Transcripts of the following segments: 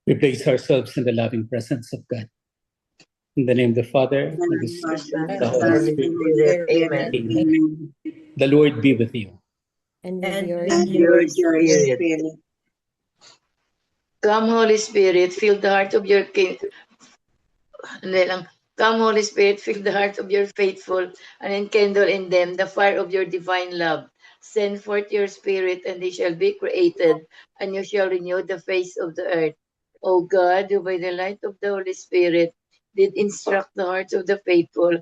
We place ourselves in the loving presence of God. In the name of the Father, and the Son, and the Holy Spirit. Amen. Amen. The Lord be with you. And And with with your your spirit. Come, Holy Spirit, fill the heart of your king. Come, Holy Spirit, fill the heart of your faithful and enkindle in them the fire of your divine love. Send forth your Spirit, and they shall be created, and you shall renew the face of the earth. O God, who by the light of the Holy Spirit did instruct the hearts of the faithful,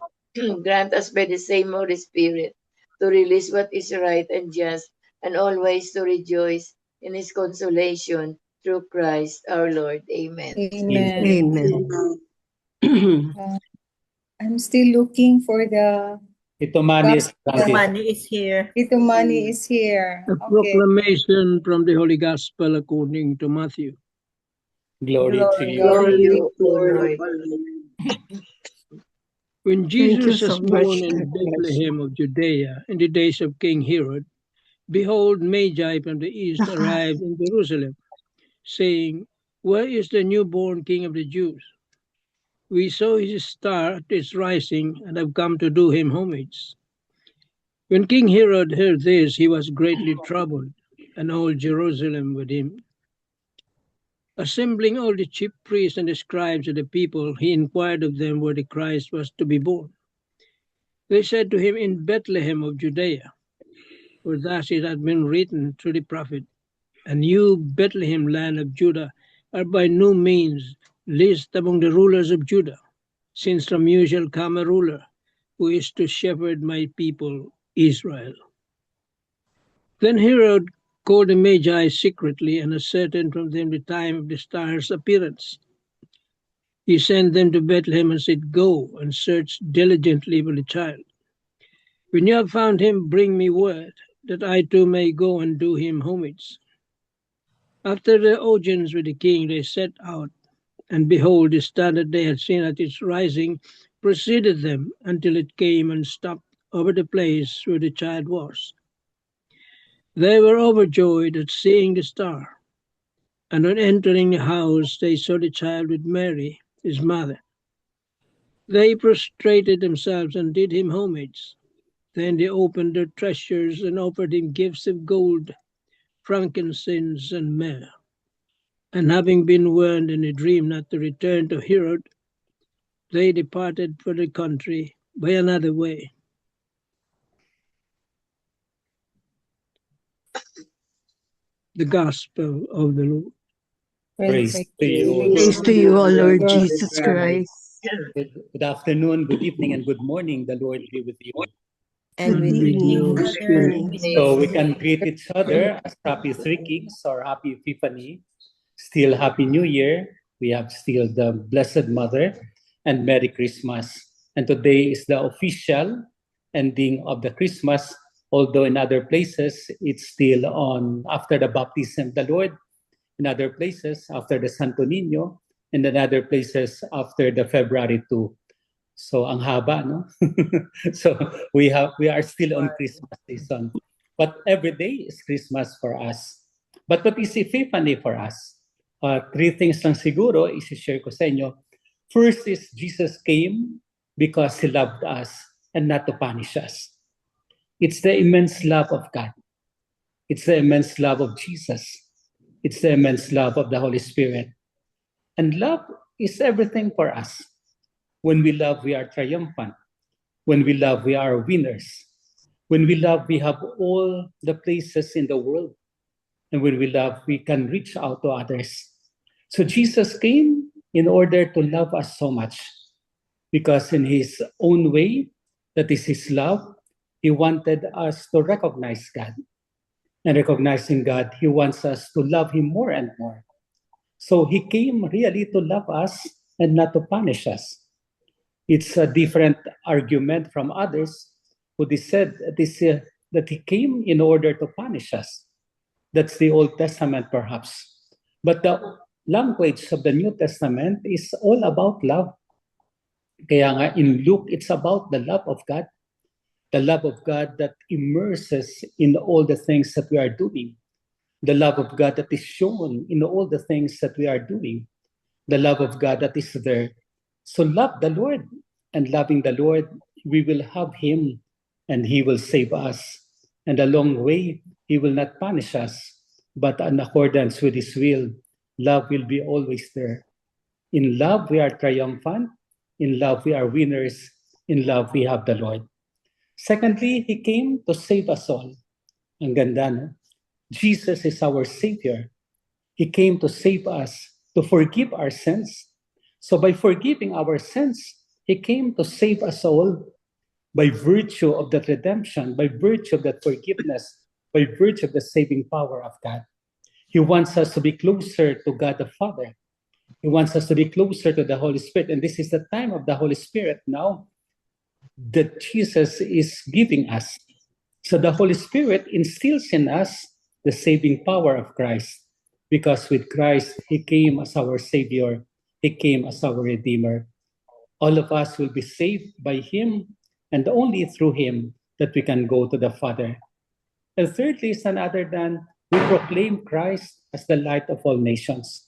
grant us by the same Holy Spirit to release what is right and just, and always to rejoice in his consolation through Christ our Lord. Amen. Amen. Amen. I'm still looking for the Ito Manny is granted. Money is here. Tito Money is here. A Okay. proclamation from the Holy Gospel according to Matthew. Glory to you. Glory to you, O Lord. Lord. When Thank you Jesus so was much, born in God bless. Bethlehem of Judea in the days of King Herod, behold, Magi from the east arrived in Jerusalem, saying, Where is the newborn King of the Jews? We saw his star at its rising and have come to do him homage. When King Herod heard this, he was greatly troubled, and all Jerusalem with him. Assembling all the chief priests and the scribes of the people, he inquired of them where the Christ was to be born. They said to him, In Bethlehem of Judea, for thus it had been written through the prophet, And you, Bethlehem, land of Judah, are by no means least among the rulers of Judah, since from you shall come a ruler, who is to shepherd my people Israel. Then Herod called the Magi secretly and ascertained from them the time of the star's appearance. He sent them to Bethlehem and said, Go and search diligently for the child. When you have found him, bring me word, that I too may go and do him homage. After their audience with the king, they set out, and behold, the star that they had seen at its rising preceded them until it came and stopped over the place where the child was. They were overjoyed at seeing the star, and on entering the house, they saw the child with Mary, his mother. They prostrated themselves and did him homage. Then they opened their treasures and offered him gifts of gold, frankincense, and myrrh. And having been warned in a dream not to return to Herod, they departed for the country by another way. The Gospel of the Lord. Praise to you. Praise to you, O Lord Jesus Christ. Good afternoon, good evening, and good morning. The Lord be with you. And with you, Spirit. So we can greet each other as Happy Three Kings or Happy Epiphany. Still Happy New Year. We have still the Blessed Mother and Merry Christmas. And today is the official ending of the Christmas, although in other places it's still on after the baptism of the Lord, in other places after the Santo Niño, and in other places after the February 2. So ang haba, no? So we are still on Christmas season. But every day is Christmas for us. But what is Epiphany for us? Three things lang siguro isi-share ko sa inyo. First is Jesus came because He loved us and not to punish us. It's the immense love of God. It's the immense love of Jesus. It's the immense love of the Holy Spirit. And love is everything for us. When we love, we are triumphant. When we love, we are winners. When we love, we have all the places in the world. And when we love, we can reach out to others. So Jesus came in order to love us so much. Because in His own way, that is His love, He wanted us to recognize God. And recognizing God, He wants us to love Him more and more. So He came really to love us and not to punish us. It's a different argument from others who said that He came in order to punish us. That's the Old Testament perhaps. But the language of the New Testament is all about love. Kaya nga in Luke, it's about the love of God. The love of God that immerses in all the things that we are doing. The love of God that is shown in all the things that we are doing. the love of God that is there. So love the Lord, and loving the Lord, we will have Him, and He will save us. And along the way, He will not punish us, but in accordance with His will, love will be always there. In love, we are triumphant. In love, we are winners. In love, we have the Lord. Secondly, He came to save us all. Ang ganda, no? Jesus is our Savior. He came to save us, to forgive our sins. So by forgiving our sins, He came to save us all by virtue of that redemption, by virtue of that forgiveness, by virtue of the saving power of God. He wants us to be closer to God the Father. He wants us to be closer to the Holy Spirit. And this is the time of the Holy Spirit now that Jesus is giving us. So the Holy Spirit instills in us the saving power of Christ. Because with Christ, He came as our Savior. He came as our Redeemer. All of us will be saved by Him, and only through Him that we can go to the Father. And thirdly is none other than we proclaim Christ as the light of all nations.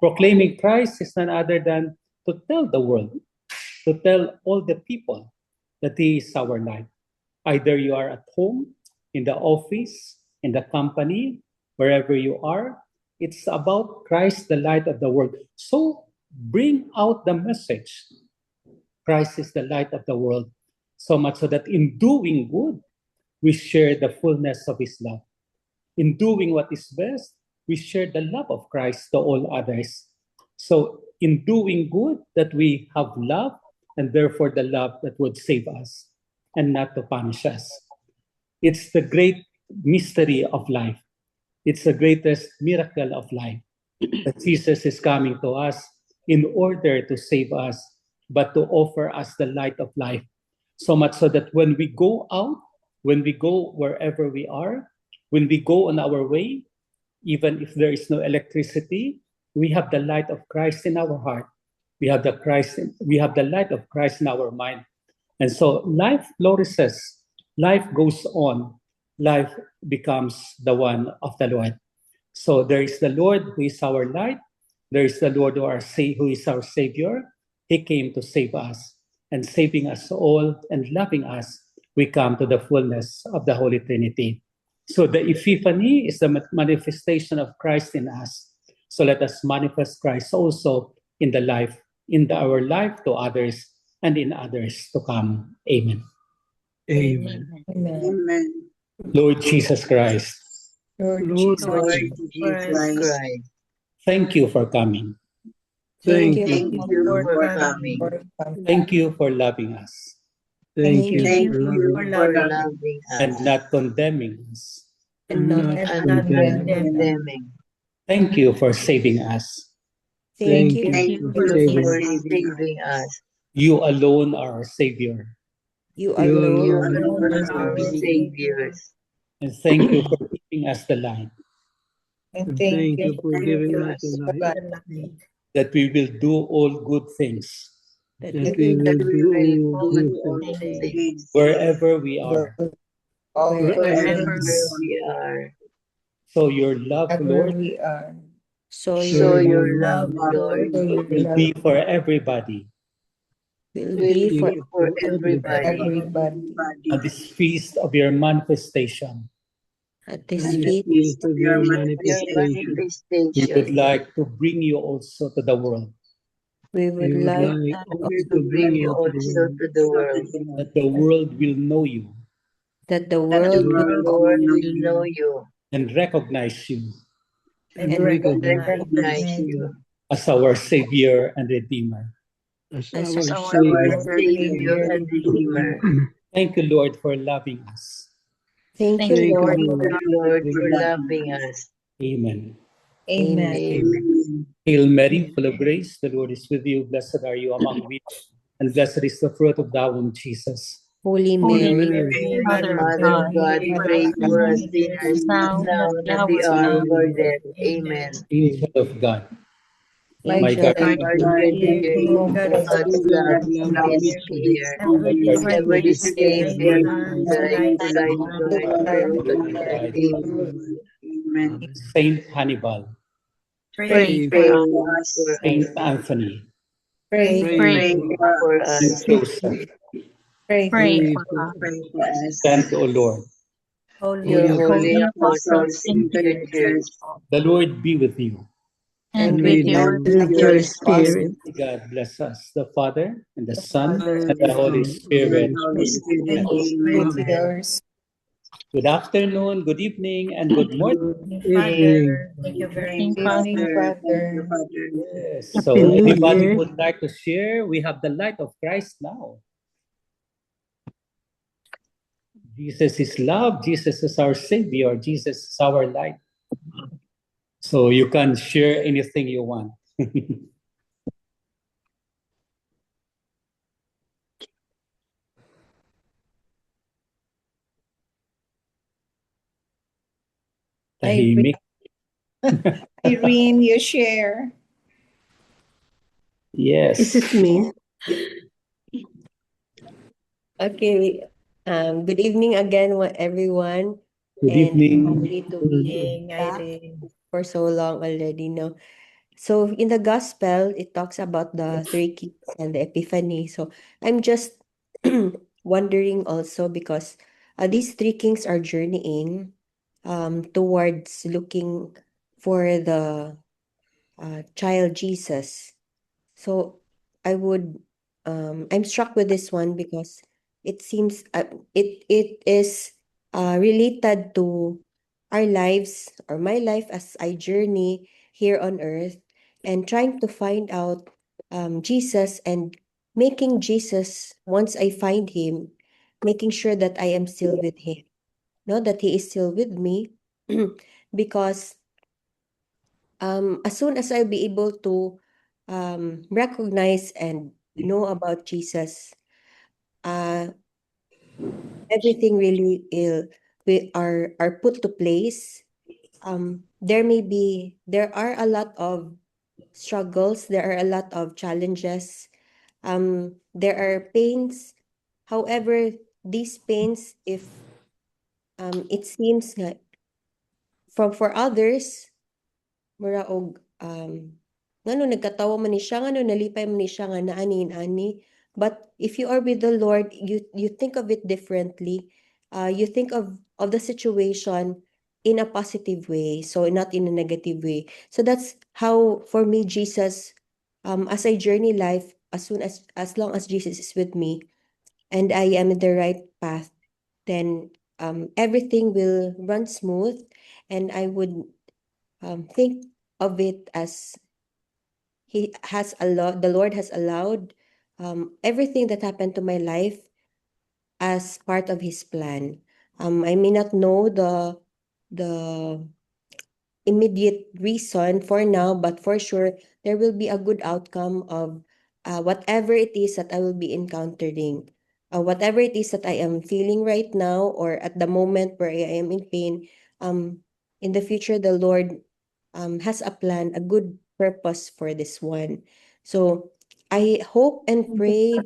Proclaiming Christ is none other than to tell the world, to tell all the people that He is our light. Either you are at home, in the office, in the company, wherever you are, it's about Christ, the light of the world. So bring out the message. Christ is the light of the world. So much so that in doing good, we share the fullness of His love. In doing what is best, we share the love of Christ to all others. So in doing good, that we have love, and therefore the love that would save us and not to punish us. It's the great mystery of life. It's the greatest miracle of life that Jesus is coming to us in order to save us, but to offer us the light of life. So much so that when we go out, when we go wherever we are, when we go on our way, even if there is no electricity, we have the light of Christ in our heart. We have the light of Christ in our mind. And so life flourishes, life goes on, life becomes the one of the Lord. So there is the Lord who is our light. There is the Lord who is our Savior. He came to save us, and saving us all and loving us, we come to the fullness of the Holy Trinity. So the Epiphany is the manifestation of Christ in us. So let us manifest Christ also in our life to others and in others to come. Amen. Amen. Amen. Lord Jesus Christ, Lord Lord Jesus Lord Christ, Jesus Christ, thank you for coming. Thank thank you. you Lord for God, coming. Lord God. Thank you for loving us Thank you Thank for you loving for us loving and us not condemning us. and not and not condemning. condemning. Thank you for saving us. Thank you Thank for you saving for us. saving us. You alone are our Savior. You You alone alone are are our our saviors. And thank you for giving us the light, And Thank you for Thank giving you us the for light, light. that we will do all good things that we will that we do will all do good all things things wherever we are. wherever wherever we are. So your love, Wherever Lord, we are. So So your your love, love Lord, will be for everybody will will be be for for everybody Everybody. at this feast of your manifestation. at at this the feast feast of of your your manifestation. We would manifestation. like to bring you also to the world, We would like also Here to to bring bring you you to the also world, to the world, that the world will know you that the that the world will world will know you and recognize you and and recognize recognize you as our Savior and Redeemer. as as our our Savior. Savior and Redeemer. Thank you, Lord, for loving us. Thank you, Thank Lord. you, Lord, for loving us. Amen. Amen. Amen. Hail Mary, full of grace, the Lord is with you. Blessed are you among women, and blessed is the fruit of thy womb, Jesus. Holy Holy Mary, Mary, Mother of God, pray for us sinners, now and at the hour of our death. Amen. Angel of God, My my angel God, of My guardian angel, God's love is here. Ever display their light, the light of the world. Amen. Saint Hannibal, Pray for us. Saint Anthony, Pray Pray For Saint us. Joseph, Pray Pray for for Pray for us. stand, O Lord. Your Holy holy apostles apostles in the church. The Lord be with you. and and with with your you, With your spirit. God bless us, the Father, and the Son, Father, and the Holy Son, Spirit. Holy Spirit. with Amen. yours. Good afternoon, good evening, and good morning. evening. Thank you very Thank much, Father. Thank you, Father. Yes. Happy So, New anybody Year. would like to share? We have the light of Christ now. Jesus is love. Jesus is our Savior. Jesus is our light. So you can share anything you want. Tahimik. Irene, you share. Yes. Is it me? Okay. Good evening again, everyone. Good And evening. happy to be back for so long already, no? So in the gospel, it talks about the three kings and the epiphany. So I'm just wondering also because these three kings are journeying towards looking for the child Jesus. So I'm struck with this one because it seems it is related to our lives or my life as I journey here on earth and trying to find out Jesus and making Jesus once I find him, making sure that I am still with him, no, that he is still with me, because as soon as I'll be able to recognize and know about Jesus, uh, everything really are put to place. There are a lot of struggles, there are a lot of challenges, there are pains. However, these pains, if it seems that for others, mura og ngano nagkatawa man ni siya, ngano nalipay man ni siya nga naani. But if you are with the Lord, you think of it differently. You think of the situation in a positive way, so not in a negative way. So that's how for me Jesus, as I journey life, as long as Jesus is with me and I am in the right path, then everything will run smooth, and I would think of it as the Lord has allowed everything that happened to my life as part of his plan. I may not know the immediate reason for now, but for sure there will be a good outcome of whatever it is that I will be encountering. Whatever it is that I am feeling right now or at the moment where I am in pain, in the future the Lord has a plan, a good purpose for this one. So I hope and pray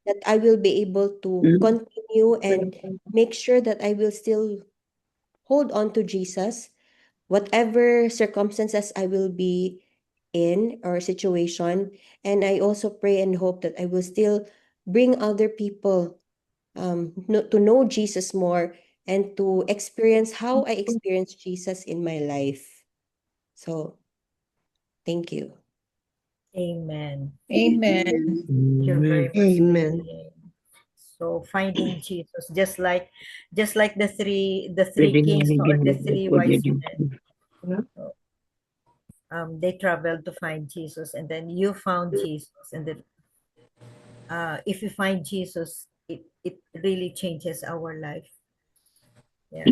that I will be able to continue and make sure that I will still hold on to Jesus, whatever circumstances I will be in or situation. And I also pray and hope that I will still bring other people to know Jesus more and to experience how I experienced Jesus in my life. So thank you. Amen. Amen. Thank you very much. Amen. So finding Jesus, just like the three kings or the three wise men, they traveled to find Jesus, and then you found Jesus, and then if you find Jesus, it really changes our life. Yeah.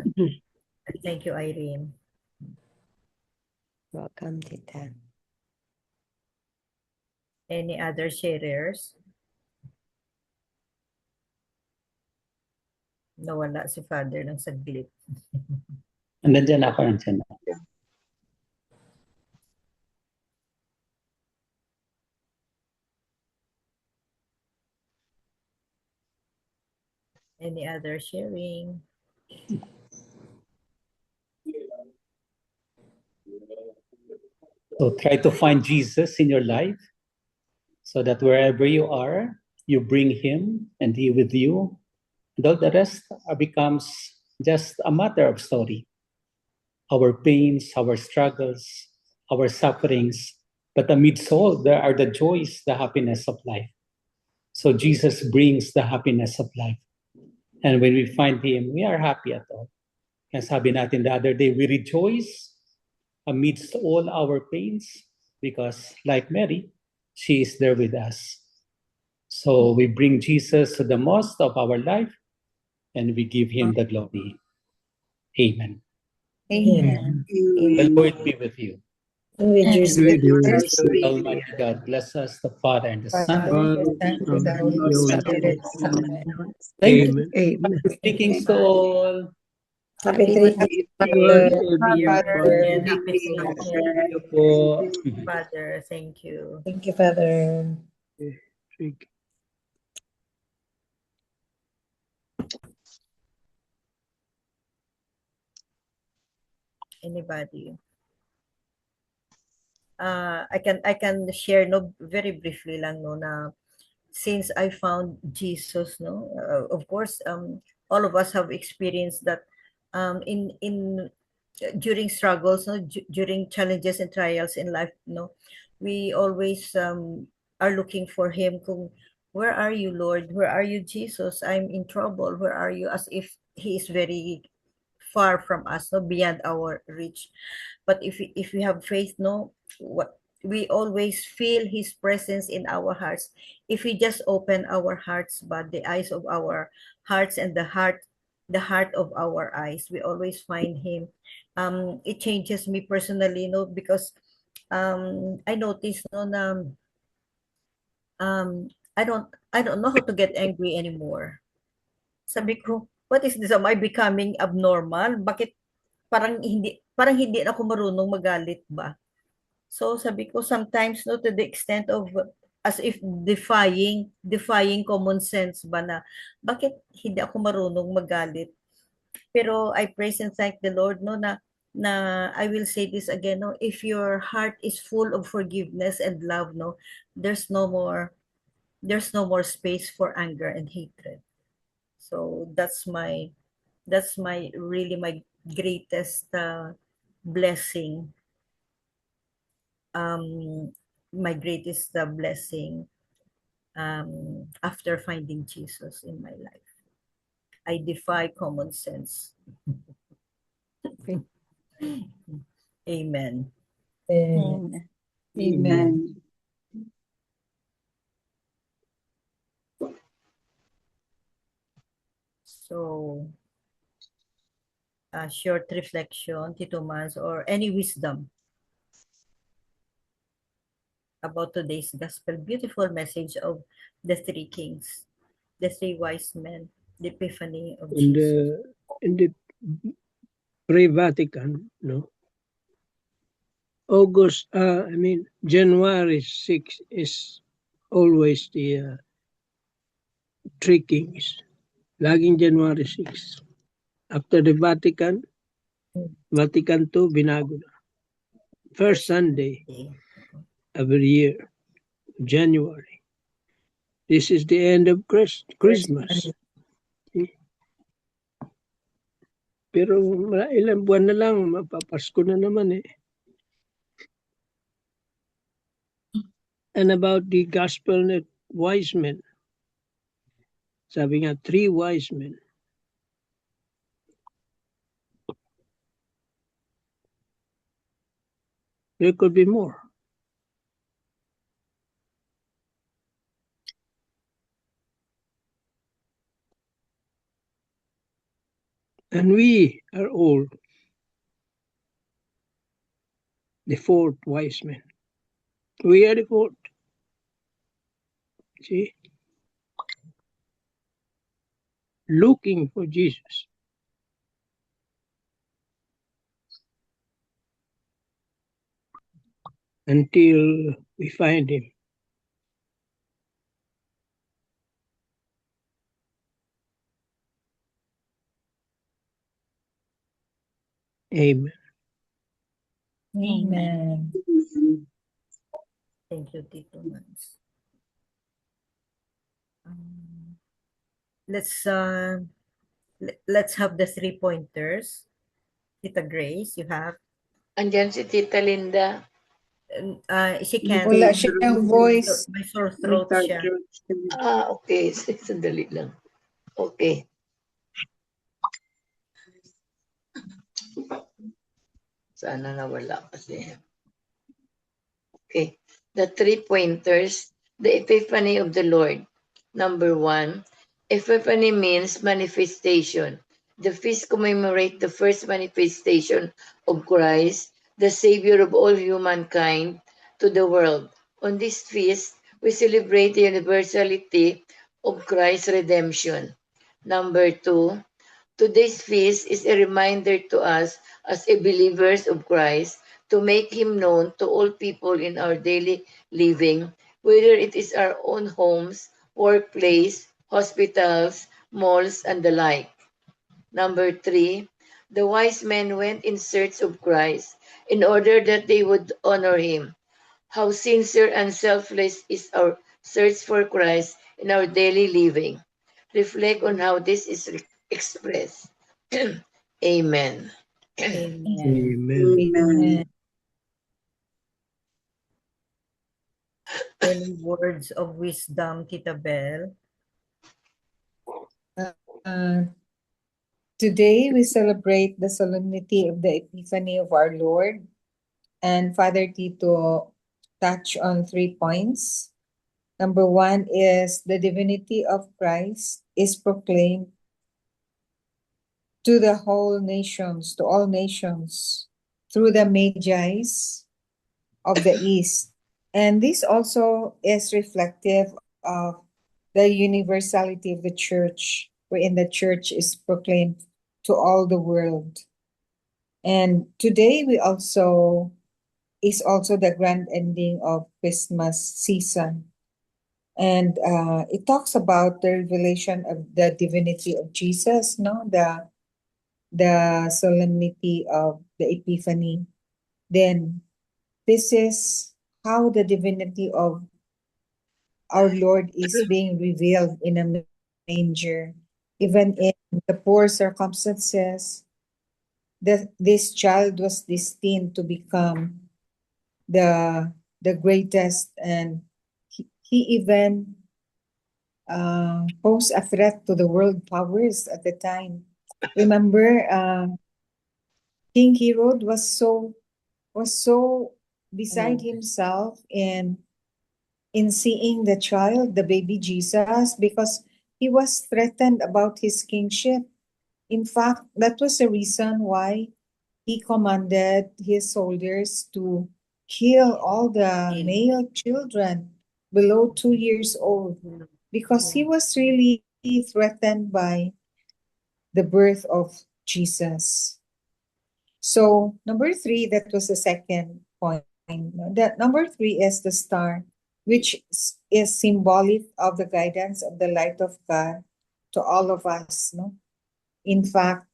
Thank you, Irene. Welcome, Tita. Any other sharers? Nawala si Father ng saglit. Nandiyan ako, nandiyan ako. Any other sharing? So try to find Jesus in your life so that wherever you are, you bring him and he with you. And all the rest becomes just a matter of story. Our pains, our struggles, our sufferings, but amidst all, there are the joys, the happiness of life. So Jesus brings the happiness of life. And when we find him, we are happy at all. Kaya sabi natin the other day, we rejoice amidst all our pains because like Mary, she is there with us. So we bring Jesus to the most of our life and we give him the glory. Amen. Amen. The Lord be with you. With your And spirit. with The Almighty God bless us, the Father and the Son. Father, and with the Holy Spirit. Amen. Thank you. Amen. Amen. Greetings to all. Happy Happy birthday, Yours, Father. everyone. and happy Thank you po. Father. Thank you. Thank you, Father. Thank you. Anybody? I can share no very briefly lang no na since I found Jesus no of course all of us have experienced that in during struggles no during challenges and trials in life no we always are looking for him kung where are you, Lord, where are you, Jesus, I'm in trouble, where are you, as if he is very far from us no beyond our reach. But if we have faith no what we always feel his presence in our hearts if we just open our hearts, but the eyes of our hearts and the heart of our eyes, we always find him. It changes me personally no because I noticed no na I don't know how to get angry anymore. Sabi ko, what is this, am I becoming abnormal, bakit parang hindi ako marunong magalit ba? So sabi ko sometimes no to the extent of as if defying common sense ba na bakit hindi ako marunong magalit. Pero I praise and thank the Lord no na I will say this again no if your heart is full of forgiveness and love no there's no more space for anger and hatred. So that's my really my greatest blessing, my greatest blessing after finding Jesus in my life. I defy common sense. Amen. Amen. Amen. So a short reflection, Tito Mans, or any wisdom about today's gospel beautiful message of the three kings, the three wise men, the epiphany of In Jesus. the pre-Vatican, no, January 6 is always the three kings. Laging January 6. After the Vatican II, binago na. First Sunday every year, January. This is the end of Christmas. Pero ilang buwan na lang, mapapasko na naman eh. And about the gospel net wise men, sabi nga, 3 wise men. There could be more. And we are all the 4th wise man. We are the 4th. See? Looking for Jesus. Until we find him. Amen. Amen. Thank you, Tito Max. Let's let's have the 3 pointers. Tita Grace, you have. Andyan si Tita Linda. She can't. Wala siyang voice. May sore throat siya. Okay. Sandali lang. Okay. Sana nawala kasi. Okay. The 3 pointers. The Epiphany of the Lord. Number 1. Epiphany means manifestation. The feast commemorate the first manifestation of Christ, the Savior of all humankind, to the world. On this feast, we celebrate the universality of Christ's redemption. Number 2. Today's feast is a reminder to us as a believers of Christ to make Him known to all people in our daily living, whether it is our own homes, workplace, hospitals, malls, and the like. Number 3, the wise men went in search of Christ in order that they would honor Him. How sincere and selfless is our search for Christ in our daily living. Reflect on how this is expressed. Amen. Amen. Any words of wisdom, Tita Bell? Today we celebrate the solemnity of the Epiphany of our Lord, and Father Tito touched on 3 points. Number 1 is the divinity of Christ is proclaimed to the whole nations, to all nations, through the Magi's of the East. And this also is reflective of the universality of the church, wherein the church is proclaimed to all the world. And today is also the grand ending of Christmas season. And it talks about the revelation of the divinity of Jesus, no? The solemnity of the Epiphany. Then this is how the divinity of our Lord is being revealed in a manger. Even in the poor circumstances, this child was destined to become the greatest, and he even posed a threat to the world powers at the time. Remember, King Herod was so beside himself in seeing the child, the baby Jesus, because he was threatened about his kingship. In fact, that was the reason why he commanded his soldiers to kill all the male children below 2 years old, because he was really threatened by the birth of Jesus. So number 3, that was the second point. That number 3 is the star, which is symbolic of the guidance of the light of God to all of us. No, in fact,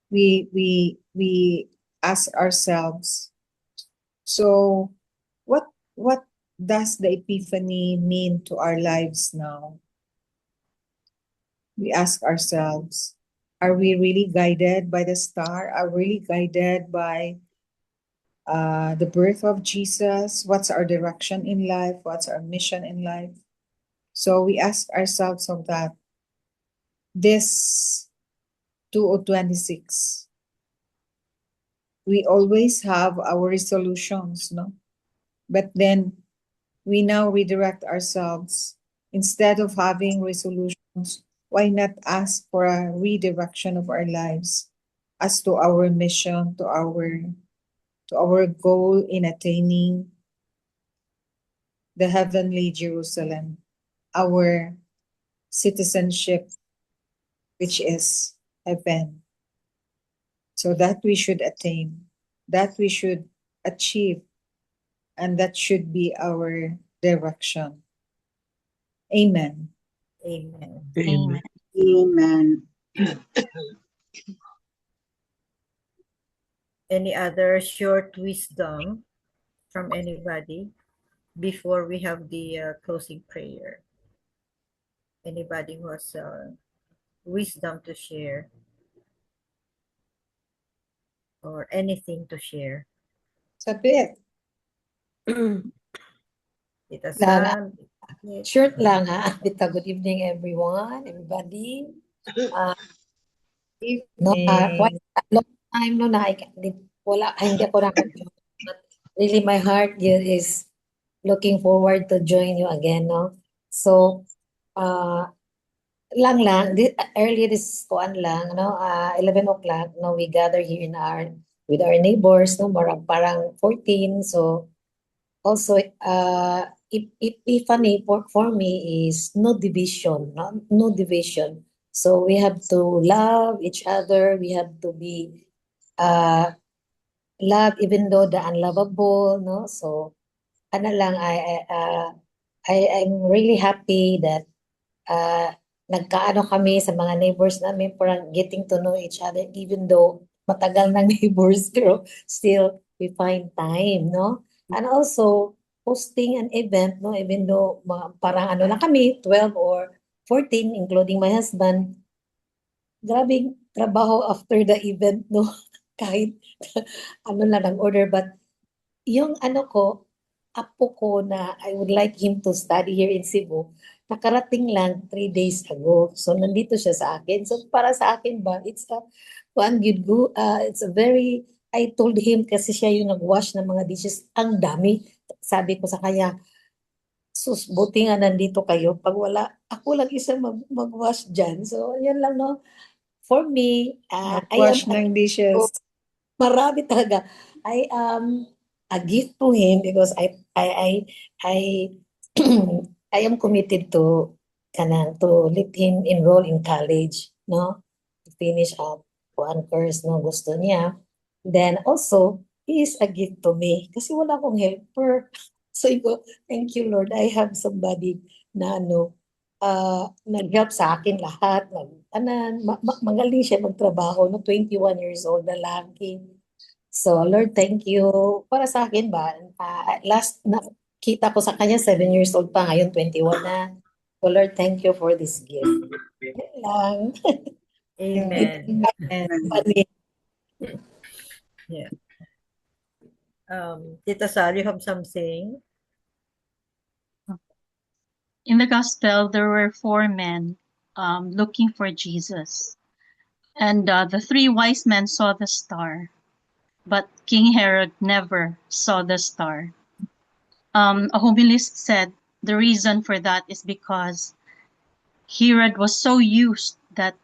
we ask ourselves, so what does the Epiphany mean to our lives now? We ask ourselves, are we really guided by the star? Are we really guided by the birth of Jesus? What's our direction in life? What's our mission in life? So we ask ourselves of that. This 2026, we always have our resolutions, no? But then we now redirect ourselves. Instead of having resolutions, why not ask for a redirection of our lives as to our mission, to our goal in attaining the heavenly Jerusalem, our citizenship, which is heaven. So that we should attain, that we should achieve, and that should be our direction. Amen. Amen. Amen. Amen. Any other short wisdom from anybody before we have the closing prayer? Anybody who has wisdom to share or anything to share? Sabit. Tita Lang, Sal? short lang ha. Bita, good evening everyone, everybody. No, quite a long time no na wala, hindi ako naka-join. But really my heart here is looking forward to join you again, no? So, early this kuan lang, no? 11 o'clock, no, we gather here in with our neighbors, no? Parang 14. So, also, Epiphany for me is no division, no division. So we have to love each other. We have to be love even though the unlovable, no? So ano lang, I'm really happy that nagkaano kami sa mga neighbors namin, parang getting to know each other even though matagal ng neighbors, pero still we find time, no? And also hosting an event, no, even though parang ano lang kami, 12 or 14 including my husband, grabing trabaho after the event, no? Kahit ano lang ang order, but yung ano ko, apo ko na I would like him to study here in Cebu, nakarating lang 3 days ago. So, nandito siya sa akin. So, para sa akin ba, it's a very, I told him kasi siya yung nag-wash ng mga dishes. Ang dami. Sabi ko sa kanya, sus, buti nga nandito kayo. Pag wala, ako lang isa mag-wash dyan. So, yun lang, no? For me, I am Wash ng dishes. marami talaga. I am a gift to him because I I am committed to let him enroll in college, no? To finish up one course, no, gusto niya. Then also, he is a gift to me kasi wala akong helper. So iko, thank you Lord, I have somebody na nag-help sa akin lahat. Magaling siya magtrabaho, no? 21 years old na laki. So, Lord, thank you. Para sa akin ba, last nakita ko sa kanya, 7 years old pa, ngayon 21 na. So, Lord, thank you for this gift. Yan lang. Amen. Funny. Yeah. Tita Sal, you have something? In the gospel, there were 4 men looking for Jesus. And the 3 wise men saw the star, but King Herod never saw the star. A homilist said the reason for that is because Herod was so used that,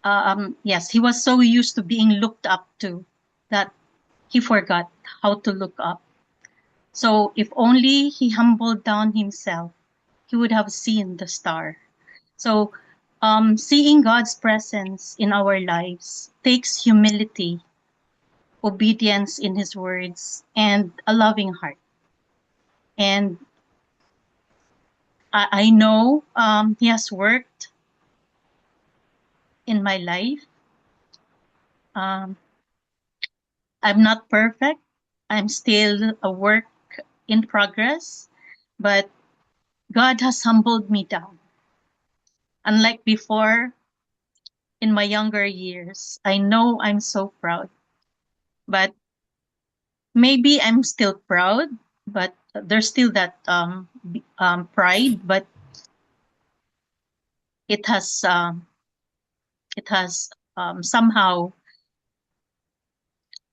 he was so used to being looked up to that he forgot how to look up. So if only he humbled down himself, he would have seen the star. So seeing God's presence in our lives takes humility, obedience in his words, and a loving heart. And I know he has worked in my life. I'm not perfect. I'm still a work in progress, but God has humbled me down. Unlike before, in my younger years, I know I'm so proud, but maybe I'm still proud, but there's still that pride, but it has somehow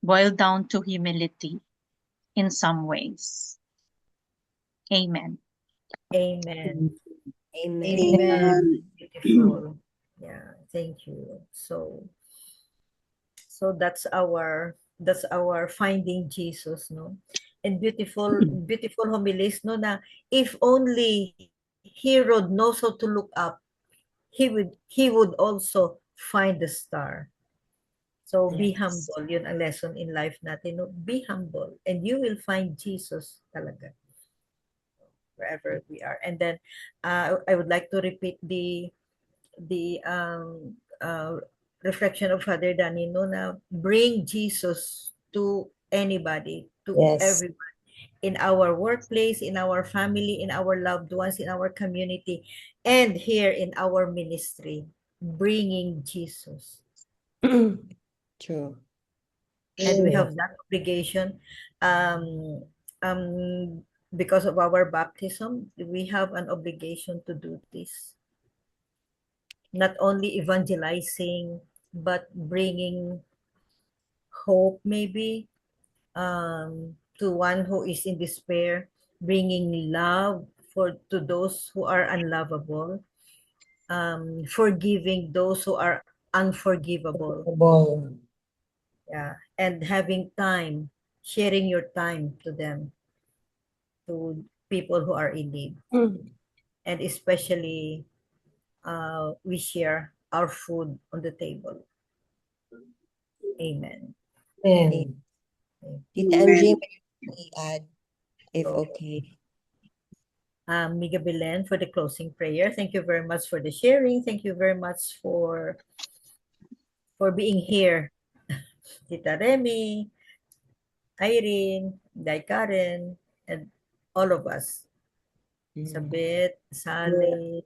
boiled down to humility in some ways. Amen. Amen. Amen. Amen. Beautiful. Yeah, thank you. So that's our finding Jesus, no? And beautiful homilies, no, na if only Herod knows how to look up, he would also find the star. So be humble. Yun ang lesson in life natin, no? Be humble and you will find Jesus talaga wherever we are. And then I would like to repeat the reflection of Father Danilo na bring Jesus to anybody, to Yes. everyone, in our workplace, in our family, in our loved ones, in our community, and here in our ministry, bringing Jesus. True. And we Amen. have that obligation, um, because of our baptism, we have an obligation to do this. Not only evangelizing, but bringing hope, maybe, to one who is in despair, bringing love to those who are unlovable, forgiving those who are unforgivable. Ball. Yeah, and having time, sharing your time to them, to people who are in need, and especially we share our food on the table. Amen. Amen. Tita MJ, may I add, if Go. okay. Miga Belen for the closing prayer. Thank you very much for the sharing. Thank you very much for being here. Tita Remy, Irene, Dai Karen, and all of us. Sabit, Sally,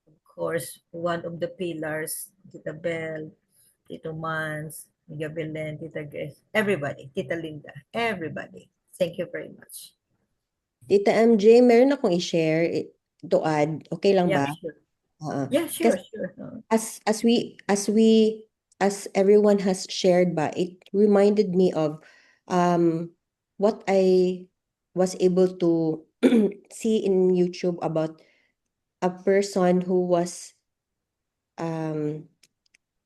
of course, one of the pillars, Tita Bell, Tito Mans, Miga Belen, Tita Grace, everybody, Tita Linda, everybody. Thank you very much. Tita MJ, meron akong i-share to add. Okay lang Yeah, ba? sure. Oo. Yeah, sure, Kasi sure. as everyone has shared ba, it reminded me of what I was able to see in YouTube about a person who was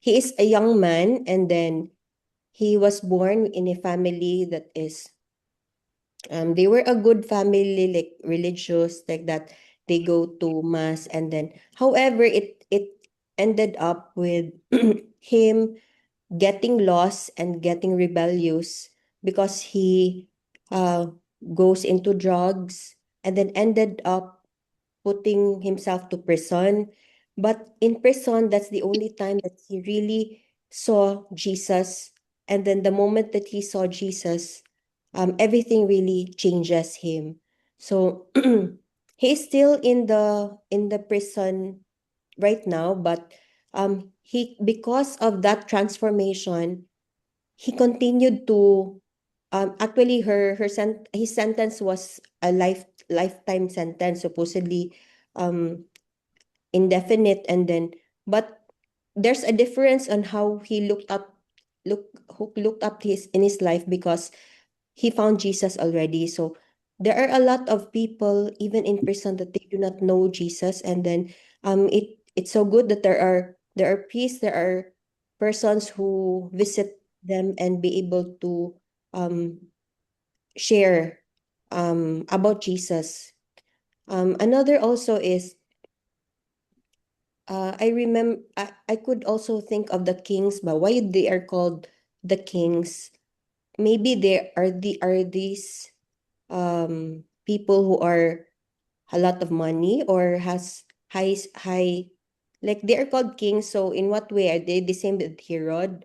he is a young man, and then he was born in a family that is they were a good family, like religious, like that. They go to mass, and then however it ended up with him getting lost and getting rebellious because he uh goes into drugs, and then ended up putting himself to prison. But in prison, that's the only time that he really saw Jesus. And then the moment that he saw Jesus, everything really changes him. So he's still in the prison right now, but he, because of that transformation, he continued to actually his sentence was a lifetime sentence, supposedly indefinite. And then, but there's a difference on how he looked up his in his life, because he found Jesus already. So there are a lot of people even in prison that they do not know Jesus. And then it's so good that there are priests, there are persons who visit them and be able to um share about Jesus. Another also is I remember I could also think of the kings, but why they are called the kings? Maybe there are these people who are a lot of money or has high, like they are called kings. So in what way are they the same with Herod?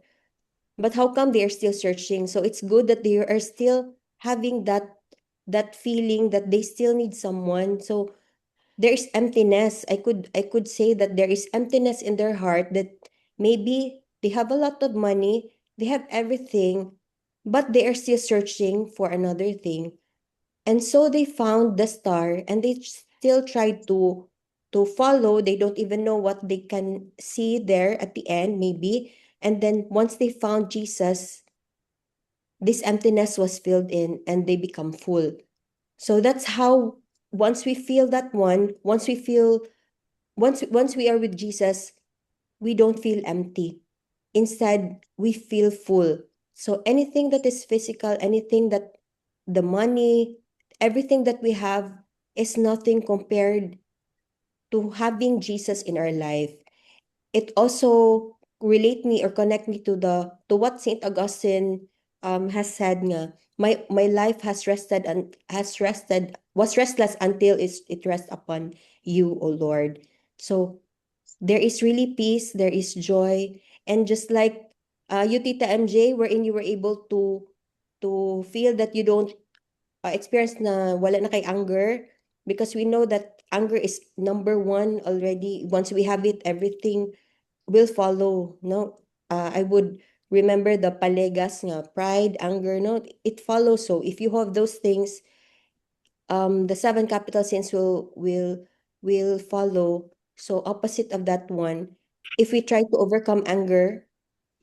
But how come they are still searching? So it's good that they are still having that feeling that they still need someone. So there is emptiness. I could say that there is emptiness in their heart, that maybe they have a lot of money, they have everything, but they are still searching for another thing. And so they found the star, and they still try to follow. They don't even know what they can see there at the end, maybe. And then once they found Jesus, this emptiness was filled in and they become full. So that's how, once we feel that one, once we are with Jesus, we don't feel empty. Instead, we feel full. So anything that is physical, anything that the money, everything that we have is nothing compared to having Jesus in our life. It also relate me or connect me to what Saint Augustine has said nga, my life has rested and was restless until it rests upon you, O Lord. So there is really peace, there is joy, and just like you, Tita MJ, wherein you were able to feel that you don't experience na wala na kay anger, because we know that anger is number one already. Once we have it, everything will follow, no? I would remember the palegas nga, pride, anger, no? It follows. So if you have those things, the 7 capital sins will follow. So opposite of that one, if we try to overcome anger,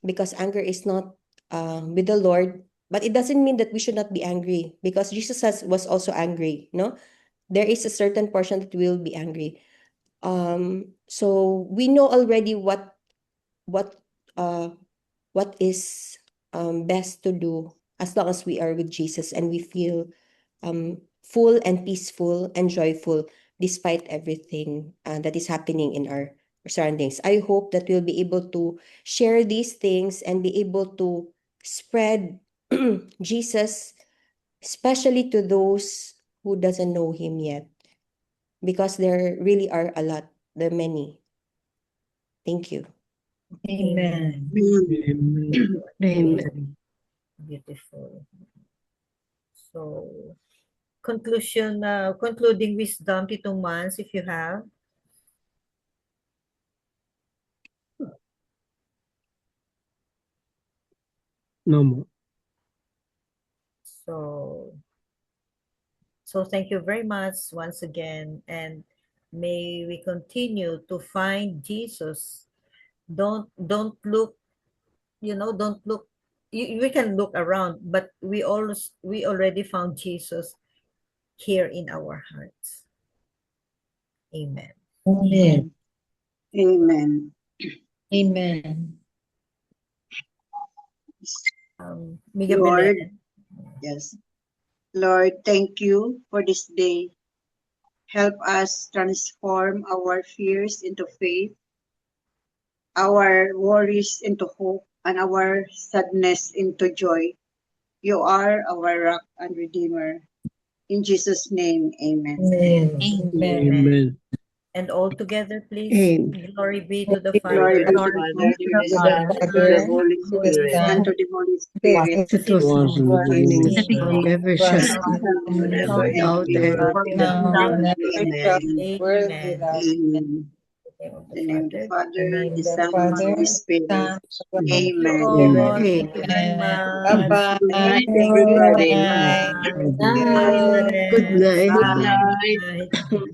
because anger is not with the Lord, but it doesn't mean that we should not be angry, because Jesus was also angry, no? There is a certain portion that will be angry. So we know already what uh is best to do, as long as we are with Jesus and we feel full and peaceful and joyful despite everything that is happening in our surroundings. I hope that we'll be able to share these things and be able to spread Jesus, especially to those who doesn't know him yet, because there really are a lot, there are many. Thank you. Amen. Amen. Beautiful. So, concluding wisdom, Titong Mans, if you have. No more. So thank you very much once again, and may we continue to find Jesus. Don't look, don't look. We can look around, but we already found Jesus here in our hearts. Amen. Amen. Amen. Amen. Miguel Lord, Belen. yes. Lord, thank you for this day. Help us transform our fears into faith, our worries into hope, and our sadness into joy. You are our rock and redeemer. In Jesus' name, amen. Amen. Amen. Amen. And all together, please. Amen. Glory be to the Glory Father, be to the Father, to the Son, To to the the Father, Holy to the Spirit, Son, and to the Holy to the Spirit. It was in the beginning, is now, and ever shall was be, Forever and now and ever. ever. now and ever shall Amen. be, world Amen. without Amen. In In the name of the the Father, name the the Son, and the Father, Holy the Spirit. Son, the Holy Thank you Amen. all. Amen. Thank you very Spirit. much. Bye-bye. Good night, Good everybody. night. Good Bye. night. Bye. Good night. Good Bye. night. Bye.